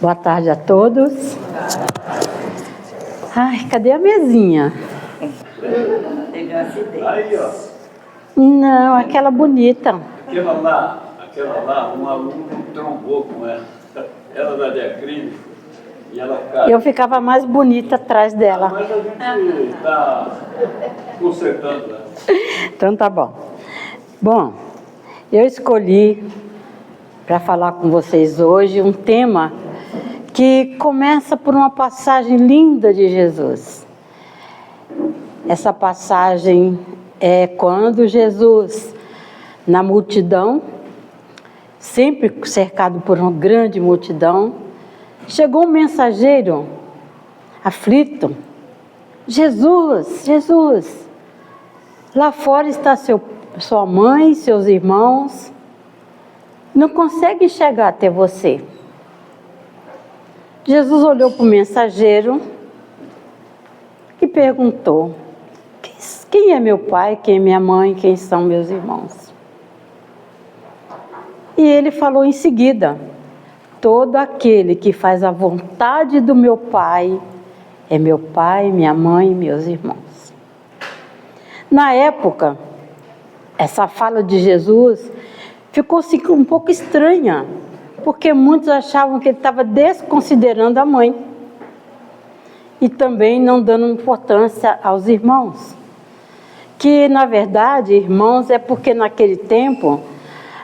Boa tarde a todos. Ai, cadê a mesinha? Teve um acidente. Aí, ó. Não, aquela bonita. Aquela lá, um aluno trombou com ela. Ela era de acrílico e ela caiu. Eu ficava mais bonita atrás dela. Mas a gente está consertando ela. Então tá bom. Bom, eu escolhi para falar com vocês hoje um tema que começa por uma passagem linda de Jesus. Essa passagem é quando Jesus, na multidão, sempre cercado por uma grande multidão, chegou um mensageiro aflito. Jesus, Jesus, lá fora está sua mãe, seus irmãos, não conseguem chegar até você. Jesus olhou para o mensageiro e perguntou: quem é meu pai, quem é minha mãe, quem são meus irmãos? E ele falou em seguida: todo aquele que faz a vontade do meu pai é meu pai, minha mãe e meus irmãos. Na época, essa fala de Jesus ficou um pouco estranha, porque muitos achavam que ele estava desconsiderando a mãe e também não dando importância aos irmãos. Que, na verdade, irmãos, é porque naquele tempo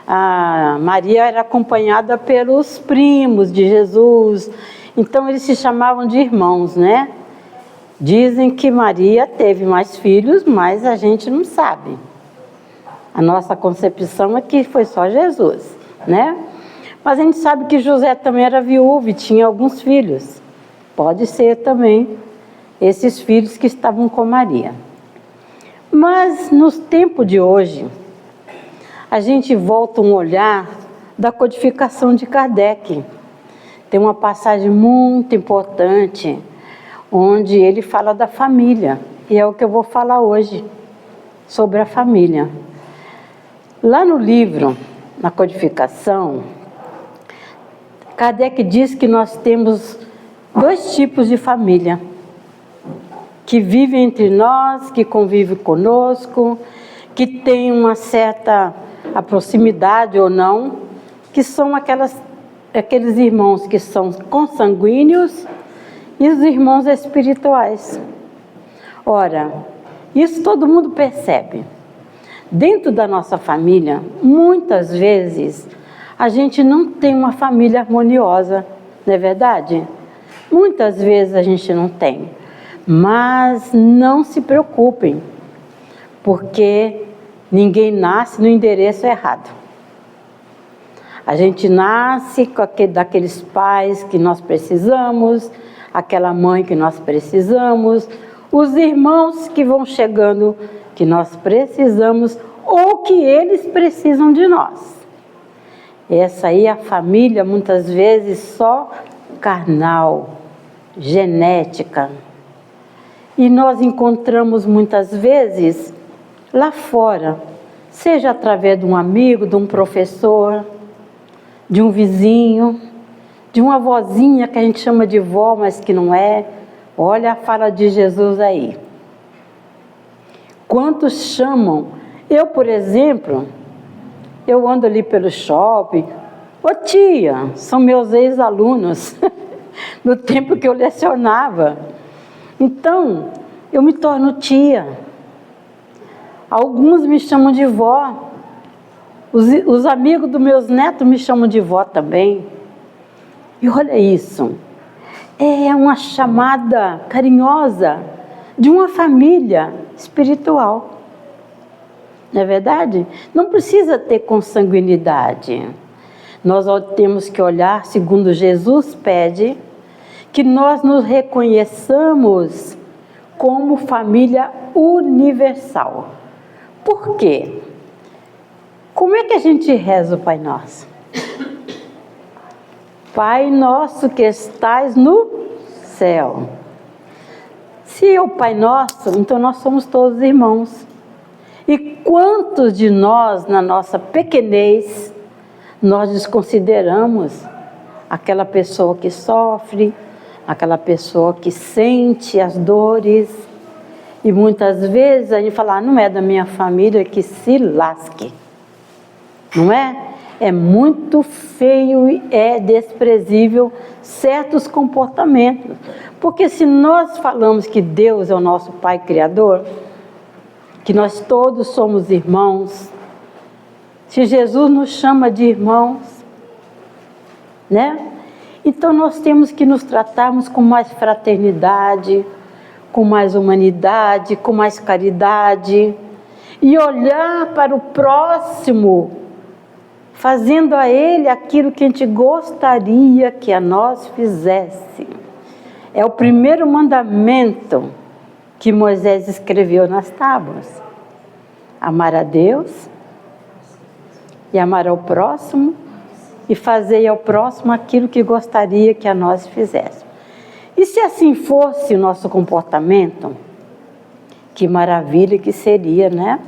a Maria era acompanhada pelos primos de Jesus, então eles se chamavam de irmãos, né? Dizem que Maria teve mais filhos, mas a gente não sabe. A nossa concepção é que foi só Jesus, né? Mas a gente sabe que José também era viúvo e tinha alguns filhos. Pode ser também esses filhos que estavam com Maria. Mas nos tempos de hoje, a gente volta um olhar da codificação de Kardec. Tem uma passagem muito importante, onde ele fala da família, e é o que eu vou falar hoje, sobre a família. Lá no livro, na codificação, Kardec diz que nós temos 2 tipos de família, que vivem entre nós, que convivem conosco, que tem uma certa proximidade ou não, que são aqueles irmãos que são consanguíneos e os irmãos espirituais. Ora, isso todo mundo percebe. Dentro da nossa família, muitas vezes, a gente não tem uma família harmoniosa, não é verdade? Muitas vezes a gente não tem. Mas não se preocupem, porque ninguém nasce no endereço errado. A gente nasce com daqueles pais que nós precisamos, aquela mãe que nós precisamos, os irmãos que vão chegando que nós precisamos ou que eles precisam de nós. Essa aí é a família, muitas vezes, só carnal, genética. E nós encontramos muitas vezes lá fora, seja através de um amigo, de um professor, de um vizinho, de uma vozinha que a gente chama de vó, mas que não é. Olha a fala de Jesus aí. Quantos chamam? Eu, por exemplo, eu ando ali pelo shopping. Ô tia, são meus ex-alunos, no tempo que eu lecionava. Então, eu me torno tia. Alguns me chamam de vó. Os amigos dos meus netos me chamam de vó também. E olha isso. É uma chamada carinhosa de uma família espiritual. Não é verdade? Não precisa ter consanguinidade. Nós temos que olhar, segundo Jesus pede, que nós nos reconheçamos como família universal. Por quê? Como é que a gente reza o Pai Nosso? Pai nosso que estais no céu. Se é o Pai Nosso, então nós somos todos irmãos. E quantos de nós, na nossa pequenez, nós desconsideramos aquela pessoa que sofre, aquela pessoa que sente as dores. E muitas vezes a gente fala, não é da minha família, que se lasque. Não é? É muito feio e é desprezível certos comportamentos. Porque se nós falamos que Deus é o nosso Pai Criador, que nós todos somos irmãos, se Jesus nos chama de irmãos, né? Então nós temos que nos tratarmos com mais fraternidade, com mais humanidade, com mais caridade, e olhar para o próximo, fazendo a ele aquilo que a gente gostaria que a nós fizesse. É o primeiro mandamento que Moisés escreveu nas tábuas. Amar a Deus e amar ao próximo e fazer ao próximo aquilo que gostaria que a nós fizéssemos. E se assim fosse o nosso comportamento, que maravilha que seria, né?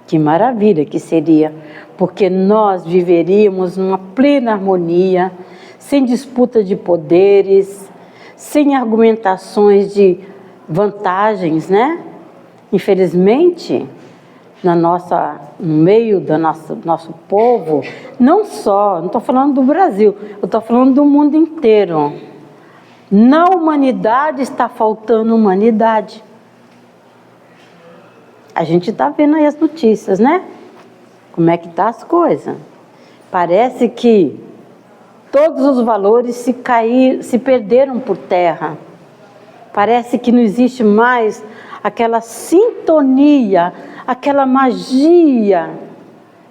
Que maravilha que seria, porque nós viveríamos numa plena harmonia, sem disputa de poderes, sem argumentações de vantagens, né? Infelizmente, no meio do nosso povo, não estou falando do Brasil, eu estou falando do mundo inteiro. Na humanidade está faltando humanidade. A gente está vendo aí as notícias, né? Como é que tá as coisas. Parece que todos os valores se perderam por terra. Parece que não existe mais aquela sintonia, aquela magia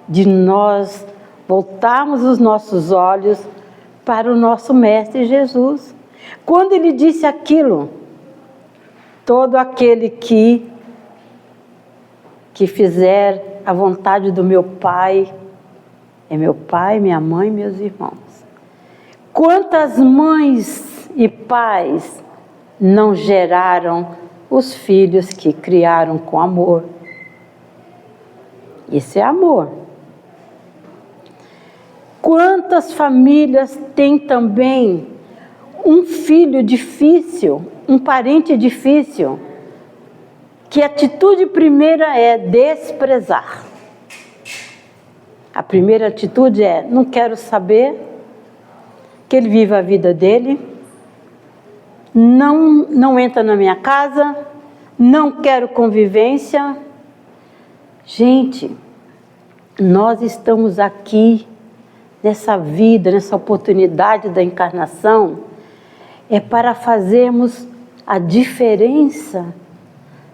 de nós voltarmos os nossos olhos para o nosso Mestre Jesus. Quando ele disse aquilo, todo aquele que fizer a vontade do meu Pai, é meu pai, minha mãe, meus irmãos. Quantas mães e pais não geraram os filhos que criaram com amor? Isso é amor. Quantas famílias têm também um filho difícil, um parente difícil, que a atitude primeira é desprezar. A primeira atitude é, não quero saber, que ele viva a vida dele, não entra na minha casa, não quero convivência. Gente, nós estamos aqui, nessa vida, nessa oportunidade da encarnação, é para fazermos a diferença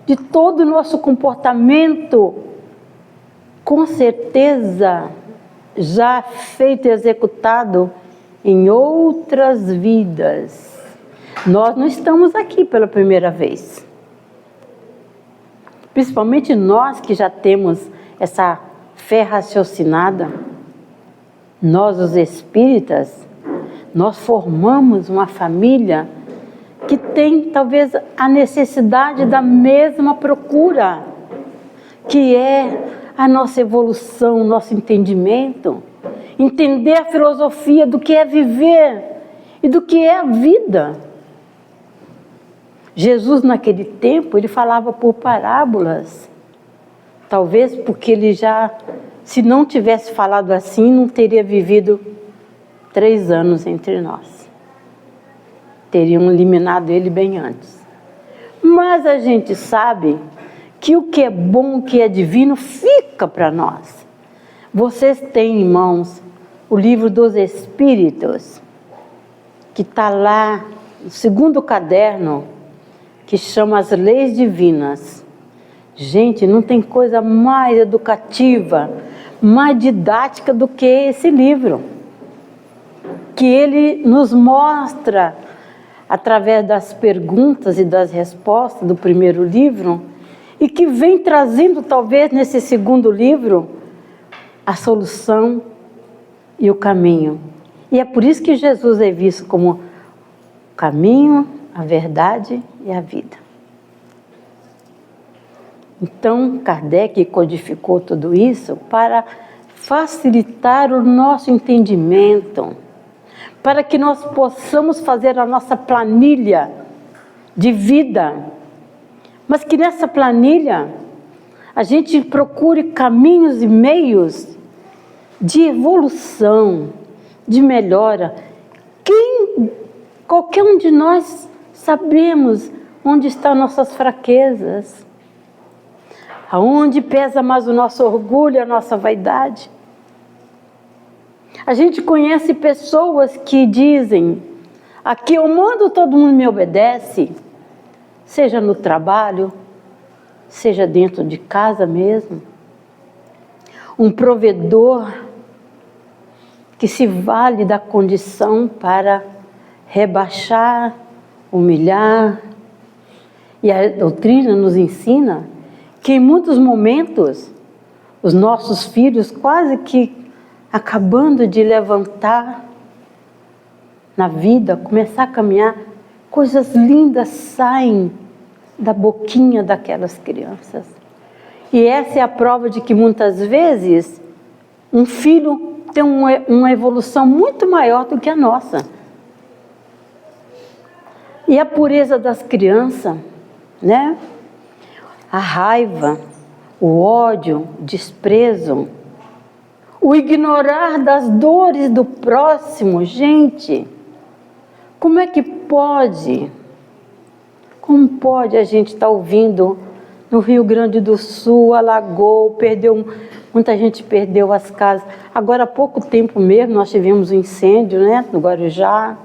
de todo o nosso comportamento, com certeza já feito e executado em outras vidas. Nós não estamos aqui pela primeira vez. Principalmente nós que já temos essa fé raciocinada, nós os espíritas, nós formamos uma família que tem talvez a necessidade da mesma procura, que é a nossa evolução, o nosso entendimento, entender a filosofia do que é viver e do que é a vida. Jesus naquele tempo, ele falava por parábolas, talvez porque ele já, se não tivesse falado assim, não teria vivido 3 anos entre nós. Teriam eliminado ele bem antes. Mas a gente sabe que o que é bom, o que é divino, fica para nós. Vocês têm em mãos o livro dos Espíritos, que está lá, o 2º caderno, que chama As Leis Divinas. Gente, não tem coisa mais educativa, mais didática do que esse livro, que ele nos mostra, através das perguntas e das respostas do primeiro livro, e que vem trazendo, talvez, nesse 2º livro, a solução e o caminho. E é por isso que Jesus é visto como o caminho, a verdade e a vida. Então, Kardec codificou tudo isso para facilitar o nosso entendimento, para que nós possamos fazer a nossa planilha de vida, mas que nessa planilha a gente procure caminhos e meios de evolução, de melhora. Qualquer um de nós sabemos onde estão nossas fraquezas, aonde pesa mais o nosso orgulho, a nossa vaidade. A gente conhece pessoas que dizem: aqui eu mando, todo mundo me obedece, seja no trabalho, seja dentro de casa mesmo. Um provedor que se vale da condição para rebaixar, humilhar. E a doutrina nos ensina que em muitos momentos os nossos filhos quase que acabando de levantar na vida, começar a caminhar, coisas lindas saem da boquinha daquelas crianças. E essa é a prova de que muitas vezes um filho tem uma evolução muito maior do que a nossa. E a pureza das crianças, né? A raiva, o ódio, o desprezo, o ignorar das dores do próximo. Gente, como é que pode? Como pode a gente estar ouvindo no Rio Grande do Sul, alagou, muita gente perdeu as casas. Agora há pouco tempo mesmo nós tivemos um incêndio, né, no Guarujá.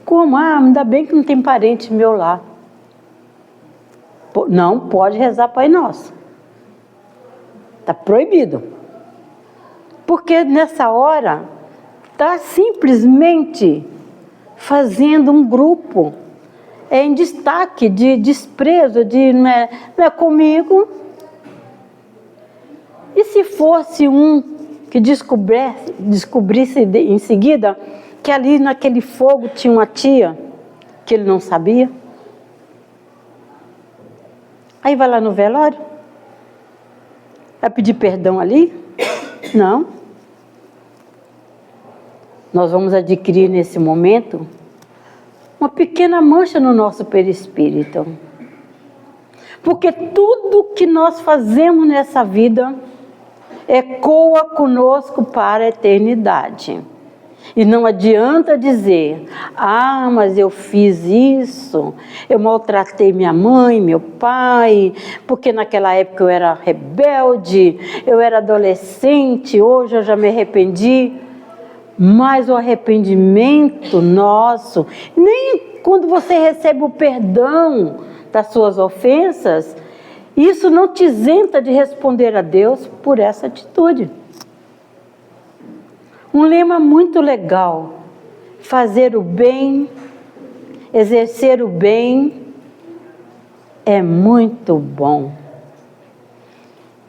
Como? Ainda bem que não tem parente meu lá. Não pode rezar Pai Nosso. Está proibido. Porque nessa hora está simplesmente fazendo um grupo em destaque de desprezo, de não é comigo. E se fosse um que descobrisse em seguida que ali naquele fogo tinha uma tia que ele não sabia? Aí vai lá no velório? Vai pedir perdão ali? Não. Nós vamos adquirir nesse momento uma pequena mancha no nosso perispírito. Porque tudo que nós fazemos nessa vida ecoa conosco para a eternidade. E não adianta dizer: mas eu fiz isso, eu maltratei minha mãe, meu pai, porque naquela época eu era rebelde, eu era adolescente, hoje eu já me arrependi. Mas o arrependimento nosso, nem quando você recebe o perdão das suas ofensas, isso não te isenta de responder a Deus por essa atitude. Um lema muito legal: fazer o bem, exercer o bem é muito bom.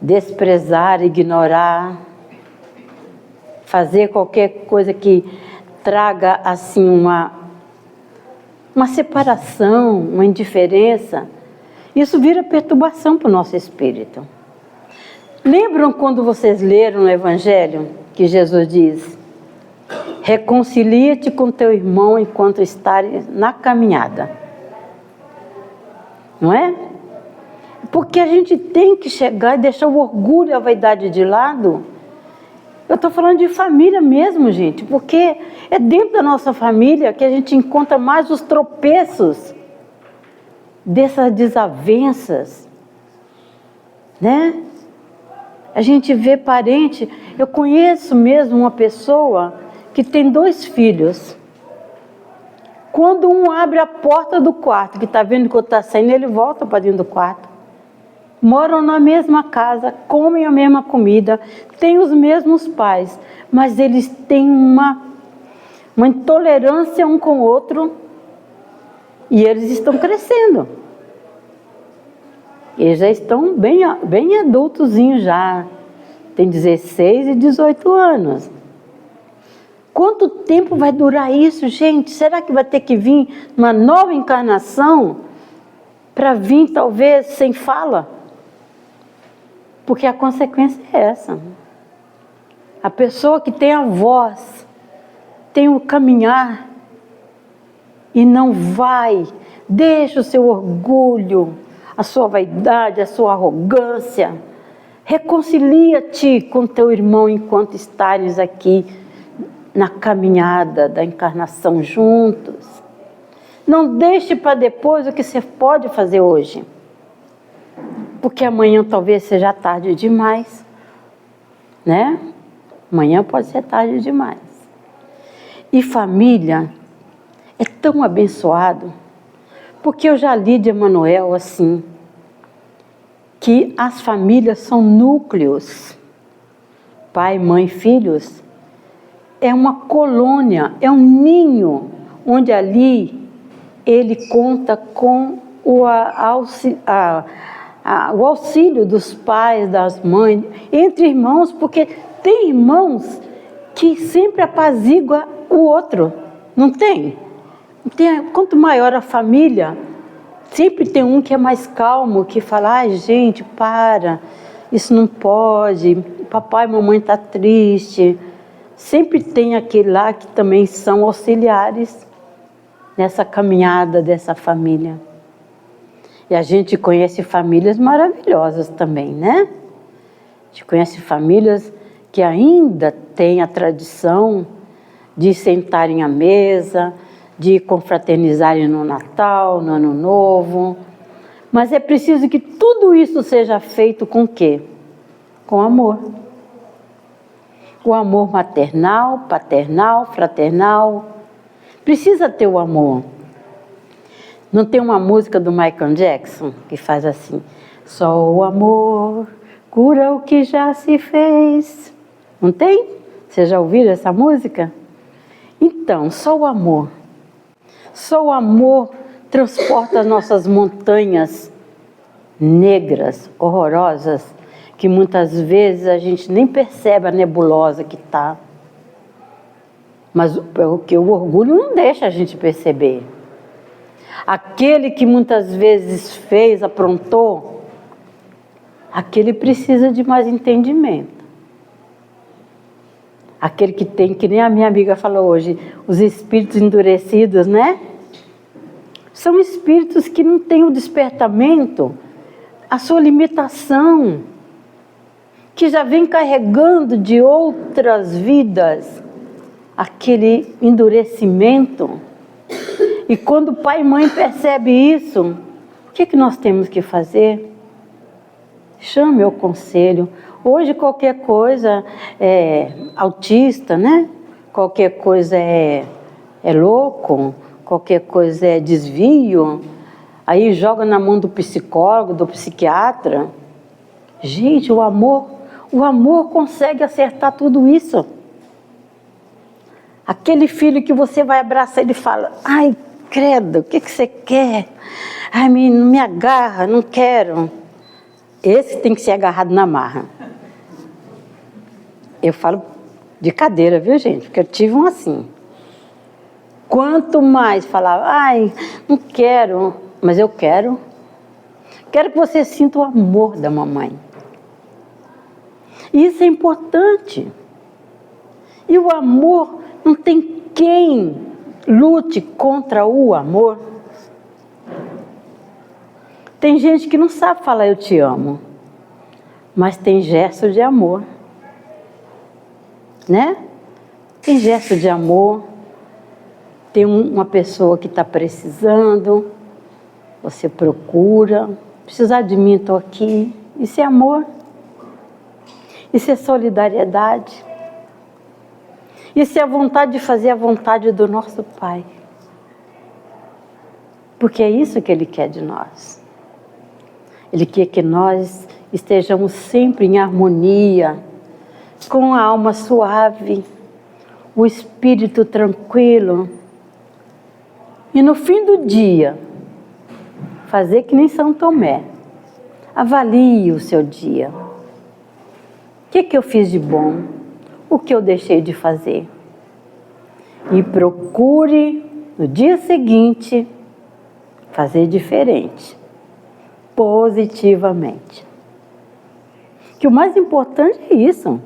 Desprezar, ignorar, fazer qualquer coisa que traga assim uma separação, uma indiferença, isso vira perturbação para o nosso espírito. Lembram quando vocês leram no Evangelho que Jesus diz: reconcilia-te com teu irmão enquanto estares na caminhada? Não é? Porque a gente tem que chegar e deixar o orgulho e a vaidade de lado. Eu estou falando de família mesmo, gente, porque é dentro da nossa família que a gente encontra mais os tropeços dessas desavenças, né? A gente vê parente. Eu conheço mesmo uma pessoa que tem 2 filhos. Quando um abre a porta do quarto, que está vendo que o outro está saindo, ele volta para dentro do quarto. Moram na mesma casa, comem a mesma comida, têm os mesmos pais, mas eles têm uma intolerância um com o outro, e eles estão crescendo. Eles já estão bem adultozinhos já, tem 16 e 18 anos. Quanto tempo vai durar isso, gente? Será que vai ter que vir uma nova encarnação para vir talvez sem fala? Porque a consequência é essa. A pessoa que tem a voz tem o caminhar e não vai, deixa o seu orgulho, a sua vaidade, a sua arrogância. Reconcilia-te com teu irmão enquanto estares aqui na caminhada da encarnação juntos. Não deixe para depois o que você pode fazer hoje, porque amanhã talvez seja tarde demais, né? Amanhã pode ser tarde demais. E família é tão abençoado, porque eu já li de Emmanuel assim, que as famílias são núcleos, pai, mãe, filhos, é uma colônia, é um ninho, onde ali ele conta com o auxílio dos pais, das mães, entre irmãos, porque tem irmãos que sempre apazigua o outro, não tem? Quanto maior a família, sempre tem um que é mais calmo, que fala, ai gente, para, isso não pode, papai e mamãe estão tristes. Sempre tem aquele lá que também são auxiliares nessa caminhada dessa família. E a gente conhece famílias maravilhosas também, né? A gente conhece famílias que ainda têm a tradição de sentarem à mesa, de confraternizarem no Natal, no Ano Novo. Mas é preciso que tudo isso seja feito com o quê? Com amor. O amor maternal, paternal, fraternal. Precisa ter o amor. Não tem uma música do Michael Jackson que faz assim: só o amor cura o que já se fez. Não tem? Vocês já ouviram essa música? Então, só o amor. Só o amor transporta as nossas montanhas negras, horrorosas, que muitas vezes a gente nem percebe a nebulosa que está. Mas o orgulho não deixa a gente perceber. Aquele que muitas vezes fez, aprontou, aquele precisa de mais entendimento. Aquele que tem, que nem a minha amiga falou hoje, os espíritos endurecidos, né? São espíritos que não têm o despertamento, a sua limitação, que já vem carregando de outras vidas aquele endurecimento. E quando pai e mãe percebem isso, o que nós temos que fazer? Chame ao conselho. Hoje qualquer coisa é autista, né? Qualquer coisa é louco, qualquer coisa é desvio. Aí joga na mão do psicólogo, do psiquiatra. Gente, o amor consegue acertar tudo isso. Aquele filho que você vai abraçar, ele fala, ai, credo, o que você quer? Ai, não me agarra, não quero. Esse tem que ser agarrado na marra. Eu falo de cadeira, viu, gente? Porque eu tive um assim. Quanto mais falava, ai, não quero, mas eu quero. Quero que você sinta o amor da mamãe. E isso é importante. E o amor, não tem quem lute contra o amor. Tem gente que não sabe falar eu te amo, mas tem gesto de amor, né? Tem gesto de amor, tem uma pessoa que está precisando, você procura, precisar de mim, estou aqui. Isso é amor, isso é solidariedade, isso é a vontade de fazer a vontade do nosso Pai, porque é isso que Ele quer de nós. Ele quer que nós estejamos sempre em harmonia, com a alma suave, o espírito tranquilo. E no fim do dia, fazer que nem São Tomé. Avalie o seu dia. O que eu fiz de bom? O que eu deixei de fazer? E procure, no dia seguinte, fazer diferente. Positivamente. Que o mais importante é isso.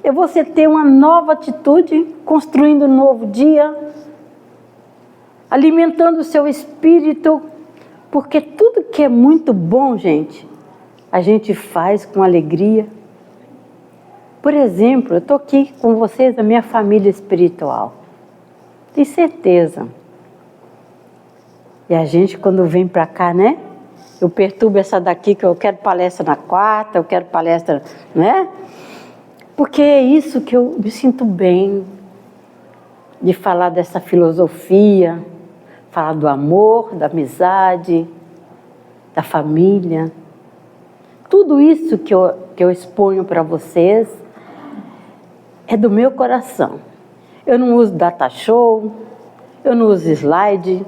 é você ter uma nova atitude, construindo um novo dia, alimentando o seu espírito, porque tudo que é muito bom, gente, a gente faz com alegria. Por exemplo, eu estou aqui com vocês, a minha família espiritual. Tenho certeza. E a gente, quando vem para cá, né? Eu perturbo essa daqui, que eu quero palestra na quarta, eu quero palestra, né? Porque é isso que eu me sinto bem, de falar dessa filosofia, falar do amor, da amizade, da família. Tudo isso que eu exponho para vocês é do meu coração. Eu não uso data show, eu não uso slide,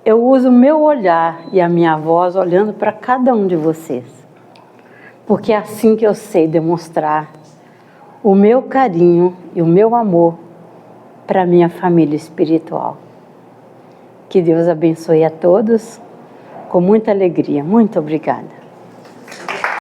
eu uso o meu olhar e a minha voz olhando para cada um de vocês. Porque é assim que eu sei demonstrar o meu carinho e o meu amor para a minha família espiritual. Que Deus abençoe a todos, com muita alegria. Muito obrigada.